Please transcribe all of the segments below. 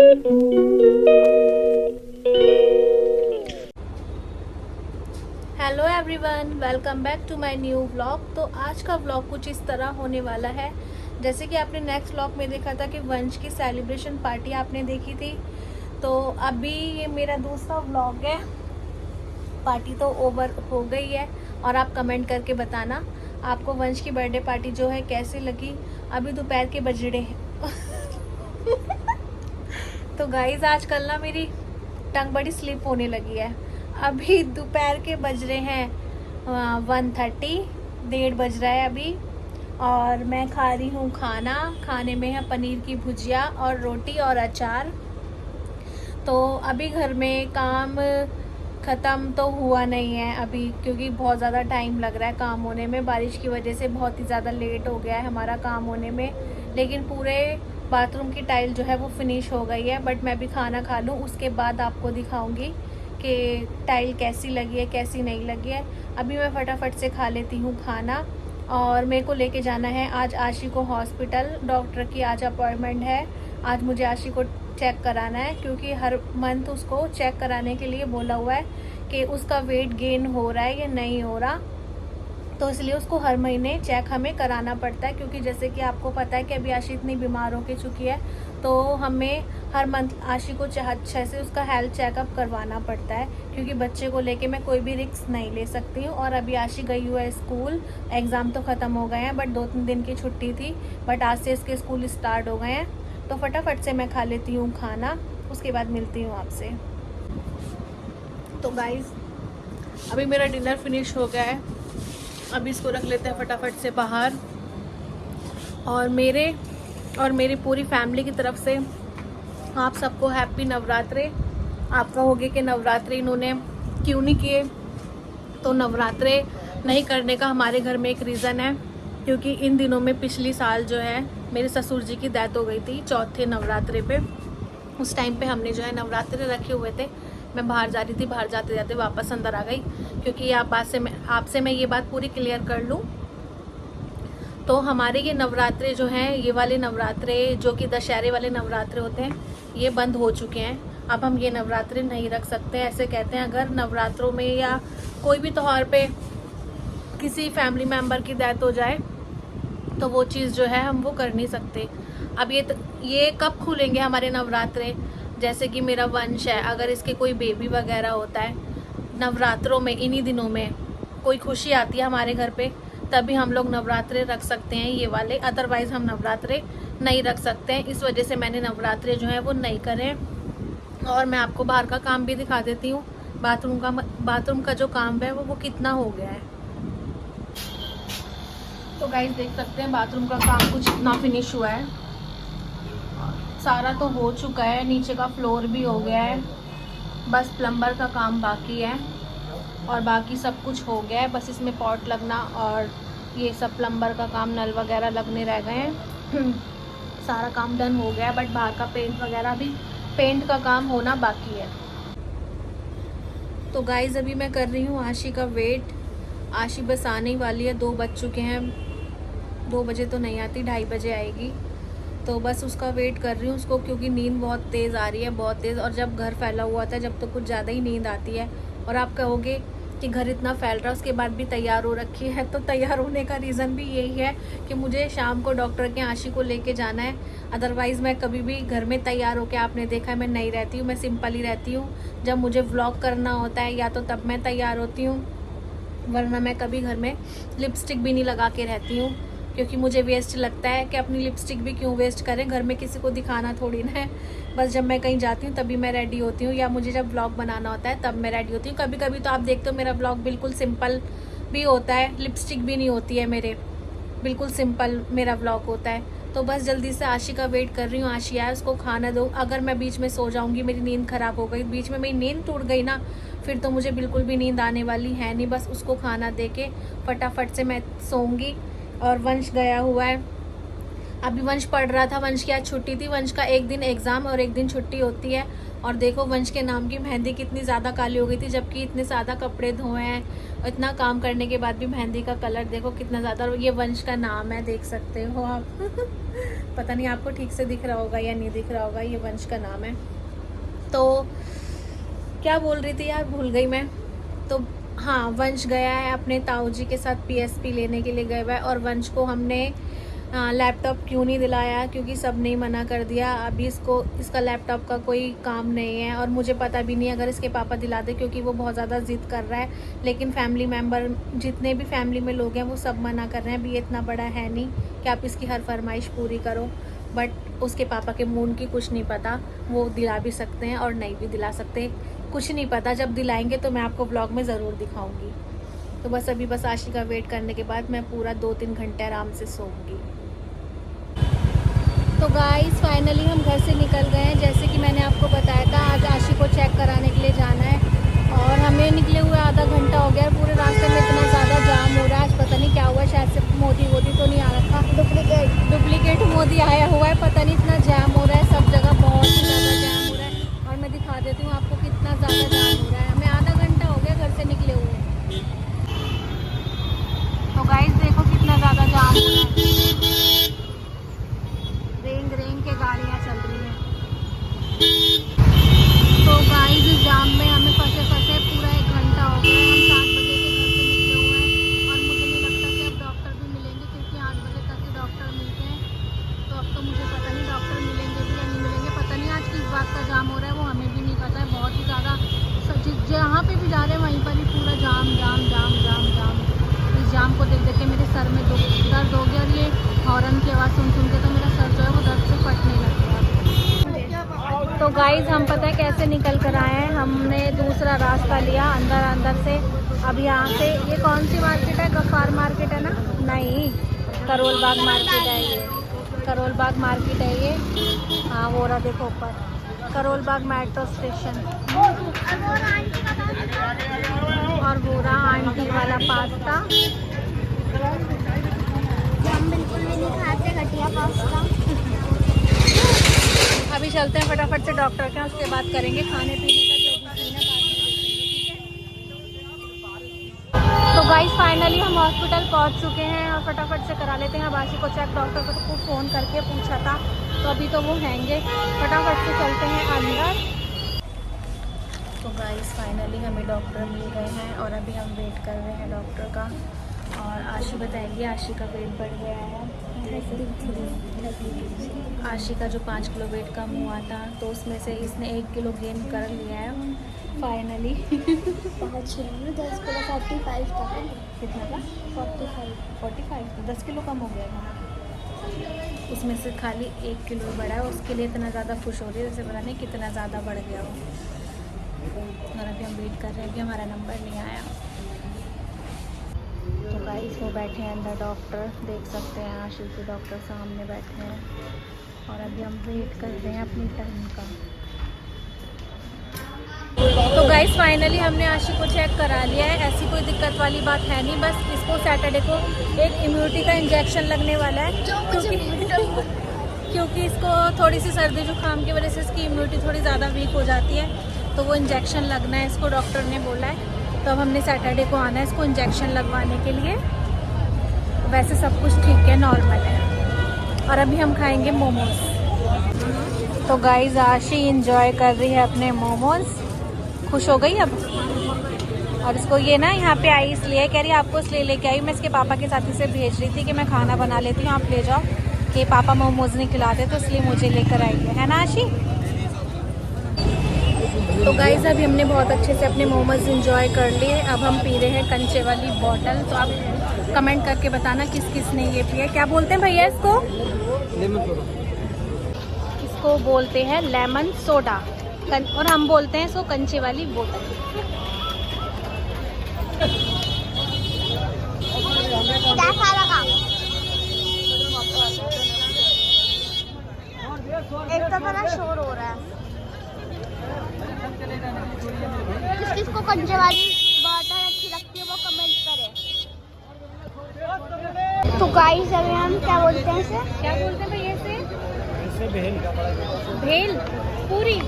Hello everyone, welcome back to my new vlog. तो आज का व्लॉग कुछ इस तरह होने वाला है। जैसे कि आपने नेक्स्ट व्लॉग में देखा था कि वंश की सेलिब्रेशन पार्टी आपने देखी थी, तो अभी ये मेरा दूसरा व्लॉग है। पार्टी तो ओवर हो गई है और आप कमेंट करके बताना आपको वंश की बर्थडे पार्टी जो है कैसी लगी। अभी दोपहर के बज रहे हैं तो गाइज आजकल ना मेरी टंग बड़ी स्लिप होने लगी है। अभी दोपहर के बज रहे हैं 1:30, 1:30 बज रहा है अभी, और मैं खा रही हूँ खाना। खाने में है पनीर की भुजिया और रोटी और अचार। तो अभी घर में काम ख़त्म तो हुआ नहीं है अभी, क्योंकि बहुत ज़्यादा टाइम लग रहा है काम होने में। बारिश की वजह से बहुत ही ज़्यादा लेट हो गया है हमारा काम होने में। लेकिन पूरे बाथरूम की टाइल जो है वो फिनिश हो गई है। बट मैं भी खाना खा लूँ, उसके बाद आपको दिखाऊंगी कि टाइल कैसी लगी है कैसी नहीं लगी है। अभी मैं फटाफट से खा लेती हूँ खाना। और मेरे को लेके जाना है आज आशी को हॉस्पिटल। डॉक्टर की आज अपॉइंटमेंट है। आज मुझे आशी को चेक कराना है, क्योंकि हर मंथ उसको चेक कराने के लिए बोला हुआ है कि उसका वेट गेन हो रहा है या नहीं हो रहा। तो इसलिए उसको हर महीने चेक हमें कराना पड़ता है, क्योंकि जैसे कि आपको पता है कि अभी आशी इतनी बीमार हो के चुकी है, तो हमें हर मंथ आशी को अच्छे से उसका हेल्थ चेकअप करवाना पड़ता है। क्योंकि बच्चे को लेके मैं कोई भी रिस्क नहीं ले सकती हूँ। और अभी आशी गई हुई है स्कूल। एग्ज़ाम तो ख़त्म हो गए हैं, बट 2-3 दिन की छुट्टी थी। बट आज से इसके स्कूल स्टार्ट हो गए हैं। तो फटाफट से मैं खा लेती हूँ खाना, उसके बाद मिलती हूँ आपसे। तो गाइस अभी मेरा डिनर फिनिश हो गया है। अभी इसको रख लेते हैं फटाफट से बाहर। और मेरी पूरी फैमिली की तरफ से आप सबको हैप्पी नवरात्रे। आप कहोगे कि नवरात्रे इन्होंने क्यों नहीं किए, तो नवरात्रे नहीं करने का हमारे घर में एक रीज़न है। क्योंकि इन दिनों में पिछली साल जो है मेरे ससुर जी की डेथ हो गई थी चौथे नवरात्रे पे। उस टाइम पे हमने जो है नवरात्रे रखे हुए थे। मैं बाहर जा रही थी, बाहर जाते जाते वापस अंदर आ गई। क्योंकि आपसे मैं ये बात पूरी क्लियर कर लूँ, तो हमारे ये नवरात्रे जो हैं, ये वाले नवरात्रे जो कि दशहरे वाले नवरात्रे होते हैं, ये बंद हो चुके हैं। अब हम ये नवरात्रे नहीं रख सकते। ऐसे कहते हैं अगर नवरात्रों में या कोई भी त्यौहार पे किसी फैमिली मेम्बर की डेथ हो जाए, तो वो चीज़ जो है हम वो कर नहीं सकते। अब ये कब खुलेंगे हमारे नवरात्रे? जैसे कि मेरा वंश है, अगर इसके कोई बेबी वगैरह होता है नवरात्रों में, इन्हीं दिनों में कोई खुशी आती है हमारे घर पे, तभी हम लोग नवरात्रे रख सकते हैं ये वाले। अदरवाइज़ हम नवरात्रे नहीं रख सकते हैं। इस वजह से मैंने नवरात्रे जो है वो नहीं करें। और मैं आपको बाहर का काम भी दिखा देती हूँ। बाथरूम का जो काम है वो कितना हो गया है। तो गाइस देख सकते हैं बाथरूम का काम कुछ इतना फिनिश हुआ है। सारा तो हो चुका है, नीचे का फ्लोर भी हो गया है। बस प्लम्बर का काम बाकी है और बाकी सब कुछ हो गया है। बस इसमें पॉट लगना और ये सब प्लम्बर का काम, नल वगैरह लगने रह गए हैं। सारा काम डन हो गया है, बट बाहर का पेंट वगैरह भी, पेंट का काम होना बाकी है। तो गाइस अभी मैं कर रही हूँ आशी का वेट। आशी बस आने ही वाली है, 2 बज चुके हैं। 2 बजे तो नहीं आती, 2:30 बजे आएगी। तो बस उसका वेट कर रही हूँ उसको, क्योंकि नींद बहुत तेज़ आ रही है, बहुत तेज़। और जब घर फैला हुआ था, जब तो कुछ ज़्यादा ही नींद आती है। और आप कहोगे कि घर इतना फैल रहा है उसके बाद भी तैयार हो रखी है, तो तैयार होने का रीज़न भी यही है कि मुझे शाम को डॉक्टर के आशी को लेके जाना है। अदरवाइज़ मैं कभी भी घर में तैयार होकर, आपने देखा है मैं नहीं रहती हूँ, मैं सिंपल ही रहती हूँ। जब मुझे व्लॉग करना होता है या तो तब मैं तैयार होती हूँ, वरना मैं कभी घर में लिपस्टिक भी नहीं लगा के रहती हूँ। क्योंकि मुझे वेस्ट लगता है कि अपनी लिपस्टिक भी क्यों वेस्ट करें, घर में किसी को दिखाना थोड़ी ना है। बस जब मैं कहीं जाती हूँ तभी मैं रेडी होती हूँ, या मुझे जब व्लॉग बनाना होता है तब मैं रेडी होती हूँ। कभी कभी तो आप देखते हो मेरा व्लॉग बिल्कुल सिंपल भी होता है, लिपस्टिक भी नहीं होती है मेरे, बिल्कुल सिंपल मेरा व्लॉग होता है। तो बस जल्दी से आशी का वेट कर रही हूँ। आशी आए, उसको खाना दो। अगर मैं बीच में सो जाऊँगी, मेरी नींद ख़राब हो गई, बीच में मेरी नींद टूट गई ना, फिर तो मुझे बिल्कुल भी नींद आने वाली है नहीं। बस उसको खाना दे के फटाफट से मैं सोऊंगी। और वंश गया हुआ है, अभी वंश पढ़ रहा था। वंश की आज छुट्टी थी। वंश का एक दिन एग्ज़ाम और एक दिन छुट्टी होती है। और देखो वंश के नाम की मेहंदी कितनी ज़्यादा काली हो गई थी, जबकि इतने ज़्यादा कपड़े धोए हैं, इतना काम करने के बाद भी मेहंदी का कलर देखो कितना ज़्यादा। ये वंश का नाम है, देख सकते हो आप पता नहीं आपको ठीक से दिख रहा होगा या नहीं दिख रहा होगा, ये वंश का नाम है। तो क्या बोल रही थी यार, भूल गई मैं। तो हाँ, वंश गया है अपने ताऊ जी के साथ PSP लेने के लिए गया हुआ है। और वंश को हमने लैपटॉप क्यों नहीं दिलाया, क्योंकि सब ने मना कर दिया। अभी इसका लैपटॉप का कोई काम नहीं है, और मुझे पता भी नहीं अगर इसके पापा दिला दे, क्योंकि वो बहुत ज़्यादा ज़िद कर रहा है। लेकिन फैमिली मेम्बर, जितने भी फैमिली में लोग हैं, वो सब मना कर रहे हैं। अभी ये इतना बड़ा है नहीं कि आप इसकी हर फरमाइश पूरी करो। बट उसके पापा के मूड की कुछ नहीं पता, वो दिला भी सकते हैं और नहीं भी दिला सकते, कुछ नहीं पता। जब दिलाएंगे तो मैं आपको ब्लॉग में ज़रूर दिखाऊंगी। तो बस अभी बस आशी का वेट करने के बाद मैं पूरा 2-3 घंटे आराम से सोऊंगी। तो गाइस फाइनली हम घर से निकल गए हैं। जैसे कि मैंने आपको बताया था, आज आशी को चेक कराने के लिए जाना है, और हमें निकले हुए आधा घंटा हो गया। पूरे रास्ते में इतना ज़्यादा जाम हो रहा है, आज पता नहीं क्या हुआ, शायद से मोदी तो नहीं आ रखा, डुप्लीकेट मोदी आया हुआ है, पता नहीं इतना जाम हो रहा है सब जगह, बहुत ही ज़्यादा जाम हो रहा है। और मैं दिखा देती हूँ आपको कितना ज़्यादा जाम हो रहा है। हमें आधा घंटा हो गया घर से निकले हुए। तो गाइस देखो कितना ज़्यादा जाम हो रहा है, रेंग के गाड़ियाँ चल रही हैं। तो गाइस इस जाम में हमें फंसे पूरा 1 घंटा हो गया। हम 7 बजे के घर से निकले हुए हैं, और मुझे नहीं लगता कि अब डॉक्टर भी मिलेंगे, क्योंकि 8 बजे तक ही डॉक्टर मिलते हैं। तो अब तो मुझे पता नहीं डॉक्टर मिलेंगे भी या नहीं मिलेंगे, पता नहीं आज किस बात का जाम हो रहा है, वो हमें भी नहीं पता है। बहुत ही ज़्यादा जहाँ पे भी जा रहे हैं वहीं पर ही पूरा जाम। इस जाम को देख के मेरे सर में दर्द हो गया, और ये हॉर्न की आवाज़ सुन के तो मेरा सर जो है वो दर्द से फटने लग गया। तो गाइस हम पता है कैसे निकल कर आए हैं, हमने दूसरा रास्ता लिया अंदर से। अब यहाँ से, ये कौन सी मार्केट है, गफ्फार मार्केट है ना? नहीं, करोल बाग मार्केट है ये, करोल बाग मार्केट है ये। हाँ वो रहा देखो ऊपर, करोल बाग मेट्रो स्टेशन। और वो रहा आंटी वाला पास्ता। हम बिल्कुल भी नहीं खाते घटिया पास्ता। अभी चलते हैं फटाफट से डॉक्टर के, उसके बाद करेंगे खाने पीने का जो भी सीन है, बाद में देखेंगे, ठीक है। तो गाइस फाइनली हम हॉस्पिटल पहुंच चुके हैं, और फटाफट से करा लेते हैं अब आशी को चेक। डॉक्टर को फ़ोन करके पूछा था, तो अभी तो वो हैंगे, फटाफट से चलते हैं अंदर। तो गाइस फाइनली हमें डॉक्टर मिल गए हैं, और अभी हम वेट कर रहे हैं डॉक्टर का। और आशी बताएगी, आशी का वेट बढ़ गया है। आशी का जो 5 किलो वेट कम हुआ था, तो उसमें से इसने 1 किलो गेन कर लिया है फाइनली। 10 किलो 45 था। कितना था? 45 तो 10 किलो कम हो गया था। उसमें से खाली 1 किलो बढ़ा है, उसके लिए इतना ज़्यादा खुश हो रही है, जैसे पता नहीं कितना ज़्यादा बढ़ गया हो। और अभी हम वेट कर रहे हैं कि हमारा नंबर नहीं आया। तो गाइस वो बैठे हैं अंदर डॉक्टर, देख सकते हैं आशी के डॉक्टर सामने बैठे हैं, और अभी हम वेट कर रहे हैं अपनी टाइम का। तो गाइस फाइनली हमने आशी को चेक करा लिया है, ऐसी कोई दिक्कत वाली बात है नहीं। बस इसको सैटरडे को एक इम्यूनिटी का इंजेक्शन लगने वाला है, क्योंकि इसको थोड़ी सी सर्दी जुकाम की वजह से इसकी इम्यूनिटी थोड़ी ज़्यादा वीक हो जाती है, तो वो इंजेक्शन लगना है इसको, डॉक्टर ने बोला है। तो अब हमने सैटरडे को आना है इसको इंजेक्शन लगवाने के लिए। वैसे सब कुछ ठीक है, नॉर्मल है। और अभी हम खाएंगे मोमोज। तो गाइस आशी इंजॉय कर रही है अपने मोमोज, खुश हो गई अब। और इसको ये ना यहाँ पे आई इसलिए, कह रही आपको इसलिए लेके आई, मैं इसके पापा के साथ इसे भेज रही थी कि मैं खाना बना लेती हूँ, आप ले जाओ, कि पापा मोमोज नहीं खिलाते, तो इसलिए मुझे लेकर आई है ना आशी। तो गाइस अभी हमने बहुत अच्छे से अपने मोमोज इंजॉय कर लिए। अब हम पी रहे हैं कंचे वाली बॉटल। तो आप कमेंट करके बताना किस किस ने ये पिया। क्या बोलते हैं भैया इसको? इसको बोलते हैं लेमन सोडा, और हम बोलते हैं इसको कंचे वाली बोतल। कैसा लगा? एक तो बड़ा शोर हो रहा है। किसको कंचे वाली बॉटल अच्छी लगती है वो कमेंट करें। तो गाइस अभी हम क्या बोलते हैं इसे? क्या बोलते हैं भैया इसे? भेल पूरी।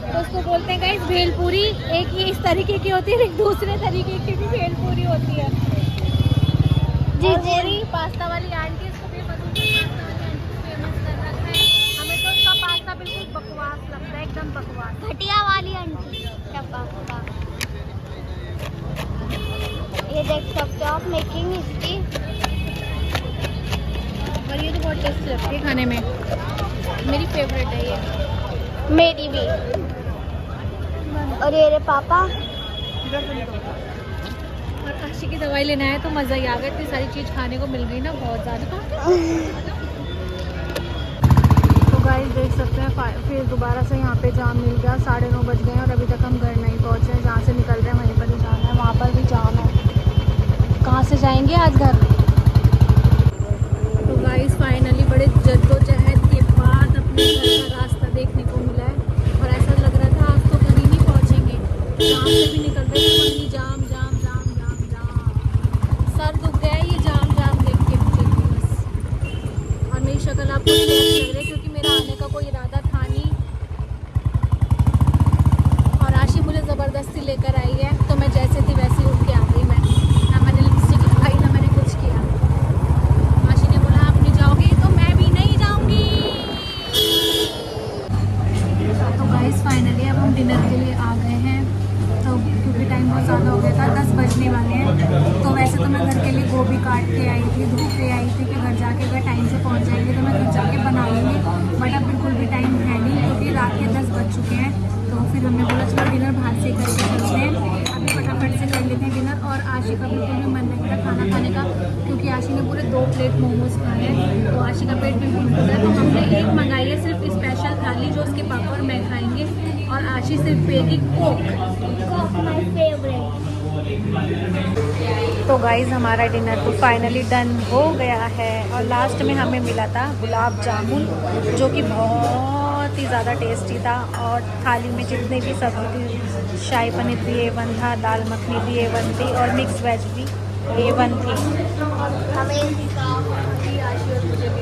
तो उसको बोलते हैं गाइस भेल पूरी। एक ये इस तरीके की होती है, एक दूसरे तरीके की भी भेल पूरी होती है। जी जी, पास्ता वाली आंटी, इसको भी पास्ता वाली आंटी स्टॉप मेकिंग हिस्ट्री। और ये तो बहुत टेस्टी लगती है खाने में, मेरी फेवरेट है ये। मेरी भी। और ये रे पापा। और आशी की दवाई लेना है तो मज़ा ही आ गया, इतनी सारी चीज़ खाने को मिल गई ना, बहुत ज़्यादा। तो गाइस देख सकते हैं फिर दोबारा से यहाँ पे जाम मिल गया, 9:30 बज गए हैं और अभी तक हम घर नहीं पहुँचे हैं। जहाँ से निकल रहे हैं वहीं पर ही जाना है, वहाँ पर भी जाम है। कहाँ से जाएंगे आज घर? तो गाइस फाइनली बड़े जद्दोजहद के बाद अपने घर का रास्ता देखने को मिला है और ऐसा लग रहा था आज तो कहीं नहीं पहुँचेंगे। जहाँ से भी निकल रहे थे वहीं जाम जाम जाम जाम जाम। सर दुख गया ये जाम जाम देख के मुझे भी बस। और मेरी शक्ल आपको क्लियर लग रही है क्योंकि मेरा आने का कोई इरादा था नहीं और आशी मुझे ज़बरदस्ती लेकर आई है, तो मैं जैसे थी वैसे ही उठ के आ गई। मैं ना मैंने लिपस्टिक लगाई ना मैंने कुछ किया। आशी ने बोला आप नहीं जाओगी तो मैं भी नहीं जाऊंगी। तो गाइस फाइनली अब हम डिनर के लिए आ गए हैं, तो क्योंकि टाइम बहुत ज़्यादा हो गया था, 10 बजने वाले हैं। तो वैसे तो मैं घर के लिए गोभी काट के आई थी, धूप पे आई थी कि घर जाके अगर टाइम से पहुंच जाएंगे तो मैं घर जाके बना लूँगी, बट अब बिल्कुल भी टाइम है नहीं क्योंकि रात के 10 बज चुके हैं। तो फिर हमने बोला चलो डिनर बाहर से करके चलते हैं, अभी फटाफट से कर लेते हैं डिनर। और आशी का बिल्कुल भी मन नहीं था खाना खाने का क्योंकि आशी ने पूरे 2 प्लेट मोमोज खाए हैं, तो आशी का पेट बिल्कुल फुल है। तो हमने एक मंगाई है सिर्फ स्पेशल थाली जो उसके पापा और मैं खाएंगे, और आशी सिर्फ पिएगी कोक। My favourite. तो गाइज़ हमारा डिनर तो फाइनली डन हो गया है और लास्ट में हमें मिला था गुलाब जामुन जो कि बहुत ही ज़्यादा टेस्टी था। और थाली में जितने भी सब्जी थी, शाही पनीर भी A1 था, दाल मखनी भी A1 थी और मिक्स वेज भी A1 थी। हमें आशी और मुझे भी